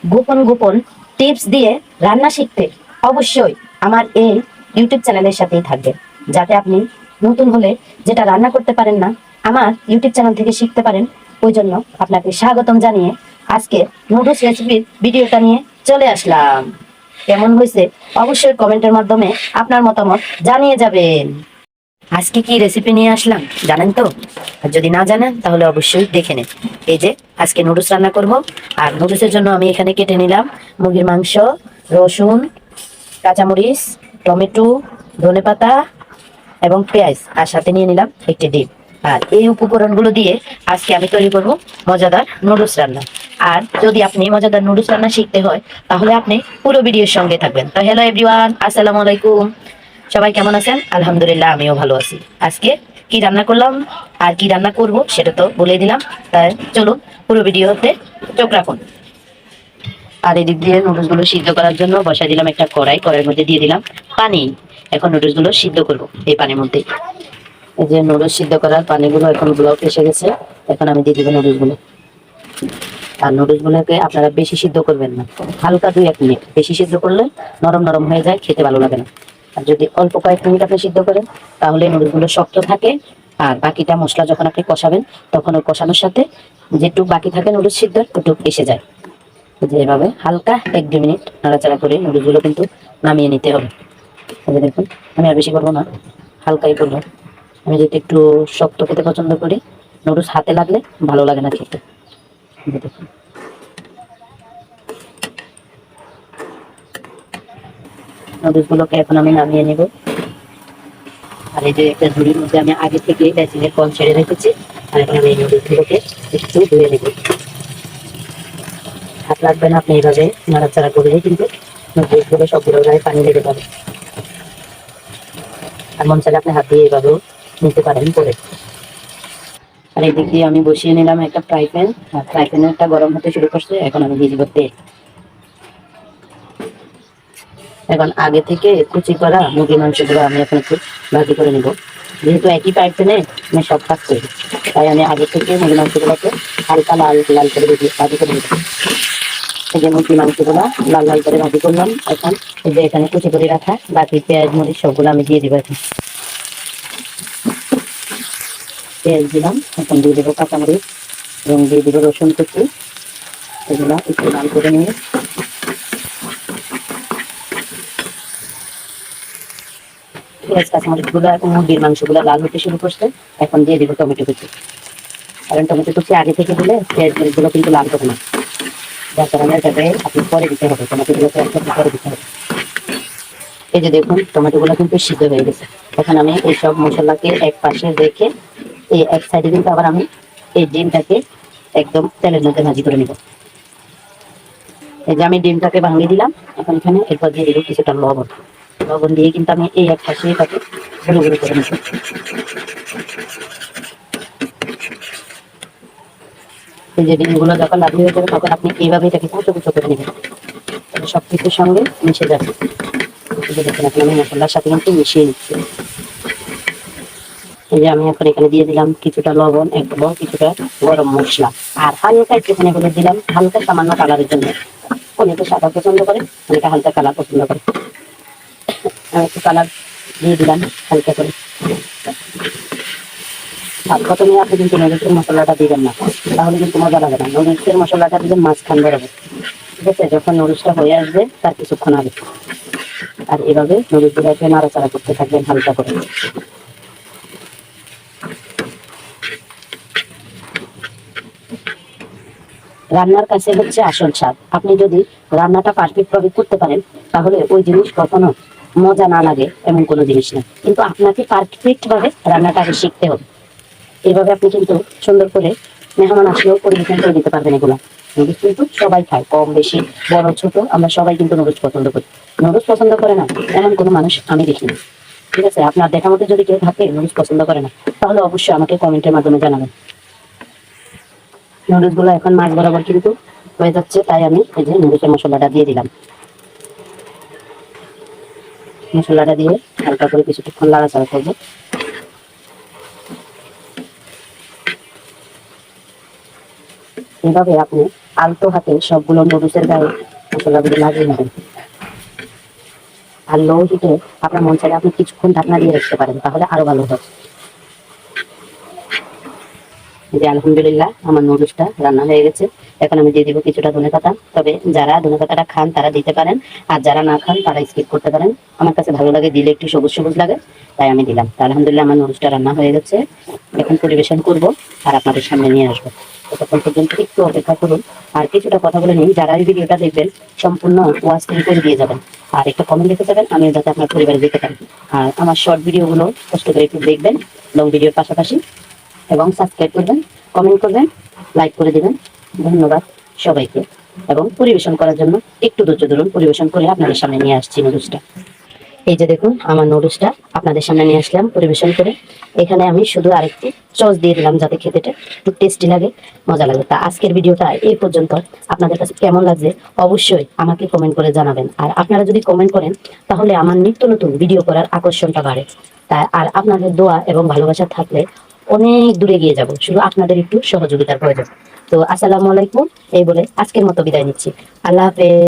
গোপন গোপন টিপস দিয়ে রান্না শিখতে অবশ্যই আমার এই ইউটিউব চ্যানেলের সাথেই থাকবেন, যাতে আপনি নতুন হলে যেটা রান্না করতে পারেন না আমার ইউটিউব চ্যানেল থেকে শিখতে পারেন। ওই জন্য আপনাকে স্বাগতম জানিয়ে আজকে নুডলস রেসিপির ভিডিওটা নিয়ে চলে আসলাম। কেমন হয়েছে অবশ্যই কমেন্টের মাধ্যমে আপনার মতামত জানিয়ে যাবেন। আজকে কি রেসিপি নিয়ে আসলাম জানেন তো? আর যদি না জানেন তাহলে অবশ্যই দেখে নেন। এই যে আজকে নুডলস রান্না করব। আর নুডলসের জন্য আমি এখানে কেটে নিলাম মুরগির মাংস, রসুন, কাঁচামরিচ, টমেটো, ধনেপাতা এবং পেঁয়াজ, আর সাথে নিয়ে নিলাম একটি ডিম। আর এই উপকরণগুলো দিয়ে আজকে আমি তৈরি করব মজাদার নুডলস রান্না। আর যদি আপনি মজাদার নুডলস রান্না শিখতে হয় তাহলে আপনি পুরো ভিডিওর সঙ্গে থাকবেন। তো হ্যালো এভরিওয়ান, আসসালামু আলাইকুম। সবাই কেমন আছেন? আলহামদুলিল্লাহ, আমিও ভালো আছি। আজকে কি রান্না করলাম আর কি রান্না করব সেটা তো বলে দিলাম, তাই চলুন পুরো ভিডিওতে চোখ রাখুন। আর এদিক দিয়ে নুডলস গুলো সিদ্ধ করার জন্য বসাই দিলাম একটা কড়াই। কড়াইয়ের মধ্যে দিয়ে দিলাম পানি। এখন নুডলস গুলো সিদ্ধ করব এই পানির মধ্যে। এই যে নুডলস সিদ্ধ করার পানিগুলো এখন ব্লক এসে গেছে। এখন আমি দিয়ে দিব নুডলস গুলো। আর নুডলস গুলোকে আপনারা বেশি সিদ্ধ করবেন না, হালকা 2-1 মিনিট। বেশি সিদ্ধ করলে নরম নরম হয়ে যায়, খেতে ভালো লাগে না। আর যদি অল্প কয়েক মিনিট আপনি সিদ্ধ করেন তাহলে নুডলস গুলো শক্ত থাকে। আর বাকিটা মশলা যখন আপনি কষাবেন তখন ওই কষানোর সাথে যেটুকু বাকি থাকে নুডলস সিদ্ধ ওটুকু এসে যায়। যে এভাবে হালকা 1-2 মিনিট নাড়াচাড়া করে নুডলস গুলো কিন্তু নামিয়ে নিতে হবে। দেখুন, আমি আর বেশি করবো না, হালকাই করবো। আমি যেটা একটু শক্ত খেতে পছন্দ করি, নুডলস হাতে লাগলে ভালো লাগে না খেতে। দেখুন, নুডলস গুলোকে এখন আমি নামিয়ে নেব। আর এই যে একটা ঝুড়ির মধ্যে আমি আগে থেকে বেসিনের কল ছেড়ে রেখেছি। আর এখন আমি এই নুডলস গুলোকে একটু ধুয়ে নেব। হাত লাগবে না, আপনি এইভাবে নাড়াচাড়া করলেই কিন্তু নুডলস গুলো সবগুলো গায়ে পানি লেগে যাবে। আর মন চাইলে আপনি হাত দিয়ে এইভাবেও নিতে পারেন করে। আর এদিক দিয়ে আমি বসিয়ে নিলাম একটা ফ্রাই প্যান। আর ফ্রাই প্যানটা গরম হতে শুরু করছে। এখন আমি দিয়ে দিব তেল। এখন আগে থেকে কুচি করা মুরগির মাংসগুলো আমি এখন একটু ভাজি করে নিব। যেহেতু একই ফ্রাই প্যানে আমি সব কাজ করি, তাই আমি আগে থেকে মুরগির মাংসগুলোকে হালকা লাল লাল করে ভাজি করে নিব। এই যে মুরগির মাংসগুলো লাল লাল করে ভাজি করলাম। এখন এই যে এখানে কুচি করে রাখা বাকি পেঁয়াজ মরিচ সবগুলো আমি দিয়ে দিব। এখন পেঁয়াজ দিলাম, এখন দিয়ে দেবো কাঁচামরিচ এবং দিয়ে দেবো রসুন কুচি। এগুলো একটু লাল করে নিয়ে পেঁয়াজ কাঁচামরিচগুলো এবং মুরগির মাংসগুলো লাল হতে শুরু করছে। এখন দিয়ে দিব টমেটো কুচি। কারণ টমেটো কুচি আগে থেকে দিলে পেঁয়াজ মরিচগুলো কিন্তু লাল হবে না, যার কারণে এটাকে আপনি পরে দিতে হবে, টমেটোগুলোকে একদম পরে দিতে হবে। এই যে দেখুন, টমেটোগুলো কিন্তু সিদ্ধ হয়ে গেছে। এখন আমি এই সব মশলাকে এক পাশে রেখে এই এক সাইডে কিন্তু আবার আমি এই ডিমটাকে একদম তেলের মধ্যে ভাজি করে নিব। এই যে আমি ডিমটাকে ভাঙিয়ে দিলাম। এখন এখানে এরপর দিয়ে দিব কিছুটা লবণ। লবণ দিয়ে কিন্তু আমি এই এক পাশে এটাকে গুঁড়ো গুঁড়ো করে নিব। এই যে ডিমগুলো যখন লাল হয়ে যাবে তখন আপনি এইভাবে এটাকে কুচো কুচো করে নেবেন, সব কিছুর সঙ্গে মিশে যাবে। এই যে দেখুন, এখন আমি মশলার সাথে কিন্তু মিশিয়ে নিচ্ছি। এই যে আমি এখন এখানে দিয়ে দিলাম কিছুটা লবণ এবং কিছুটা গরম মশলা। আর হালকা একটুখানি হলুদ দিলাম, হালকা সামান্য কালারের জন্য। অনেকে সাদা পছন্দ করে, অনেকে হালকা কালার পছন্দ করে। আমি একটু কালার দিয়ে দিলাম হালকা করে। আর প্রথমে আপনি কিন্তু নুডলসের মশলাটা দিবেন না, তাহলে কিন্তু মজা লাগে না। নুডলসের মশলাটা দিবেন মাঝখান বরাবর, ঠিক আছে? যখন নুডলসটা হয়ে আসবে তার কিছুক্ষণ আগে। আর এভাবে নুডলসগুলোকে নাড়াচাড়া করতে থাকবেন হালকা করে। রান্নার কাছে হচ্ছে আসল স্বাদ। আপনি যদি রান্নাটা পারফেক্ট ভাবে করতে পারেন তাহলে ওই জিনিস কখনো মজা না লাগে এমন কোনো জিনিস না। কিন্তু আপনাকে পারফেক্ট ভাবে রান্নাটা আগে শিখতে হবে। এইভাবে আপনি কিন্তু সুন্দর করে মেহমান আসলেও পরিবেশন করে দিতে পারবেন। এগুলা নুডলস কিন্তু সবাই খায়, কম বেশি বড় ছোট আমরা সবাই কিন্তু নুডলস পছন্দ করি। নুডলস পছন্দ করে না এমন কোনো মানুষ আমি দেখিনি, ঠিক আছে? আপনার দেখা মতো যদি কেউ থাকে নুডলস পছন্দ করে না, তাহলে অবশ্যই আমাকে কমেন্টের মাধ্যমে জানাবেন। নুডলস গুলো এখন মাছ বরাবর কিন্তু হয়ে যাচ্ছে, তাই আমি এই যে নুডলসের মশলাটা দিয়ে দিলাম। মশলাটা দিয়ে হালকা করে কিছুক্ষণ নাড়াচাড়া করবো। এইভাবে আপনি আলতো হাতে সবগুলো নুডলসের গায়ে মশলাগুলো লাগিয়ে নেবেন। আর লো হিটে আপনার মন চাইলে আপনি কিছুক্ষণ ঢাকনা দিয়ে রাখতে পারেন, তাহলে আরো ভালো হয়। যে আলহামদুলিল্লাহ আমার নুডলসটা রান্না হয়ে গেছে। এখন আমি দিয়ে দিব কিছুটা ধনেপাতা। তবে যারা ধনেপাতাটা খান তারা দিতে পারেন, আর যারা না খান তারা স্কিপ করতে পারেন। আমার কাছে ভালো লাগে, দিলে একটু সবুজ সবুজ লাগে, তাই আমি দিলাম। তো আলহামদুলিল্লাহ আমার নুডলসটা রান্না হয়ে গেছে। এখন পরিবেশন করব আর আপনাদের সামনে নিয়ে আসবো। ততক্ষণ পর্যন্ত একটু অপেক্ষা করুন। আর কিছুটা কথা বলে নিই, যারা এই ভিডিওটা দেখবেন সম্পূর্ণ ওয়াচ করে দিয়ে যাবেন, আর একটা কমেন্ট লিখে যাবেন, আমিও যাতে আপনার পরিবারে যেতে পারি। আর আমার শর্ট ভিডিওগুলো কষ্ট করে একটু দেখবেন লং ভিডিওর পাশাপাশি, এবং সাবস্ক্রাইব করবেন, কমেন্ট করবেন, লাইক করে দিবেন। ধন্যবাদ সবাইকে। এবং পরিবেশন করার জন্য একটু ধৈর্য ধরুন, পরিবেশন করে আপনাদের সামনে নিয়ে আসছি নুডলসটা। এই যে দেখুন আমার নুডলসটা আপনাদের সামনে নিয়ে আসলাম পরিবেশন করে। এখানে আমি শুধু আরেকটি সস দিয়ে দিলাম যাতে খেতে একটু টেস্টি লাগে, মজা লাগে। তা আজকের ভিডিওটা এই পর্যন্ত। আপনাদের কাছে কেমন লাগছে অবশ্যই আমাকে কমেন্ট করে জানাবেন। আর আপনারা যদি কমেন্ট করেন তাহলে আমার নিত্য নতুন ভিডিও করার আকর্ষণটা বাড়ে। তাই আর আপনাদের দোয়া এবং ভালোবাসা থাকলে অনেক দূরে গিয়ে যাব, শুধু আপনাদের একটু সহযোগিতার প্রয়োজন। তো আসসালামু আলাইকুম এই বলে আজকের মতো বিদায় নিচ্ছি। আল্লাহ হাফেজ।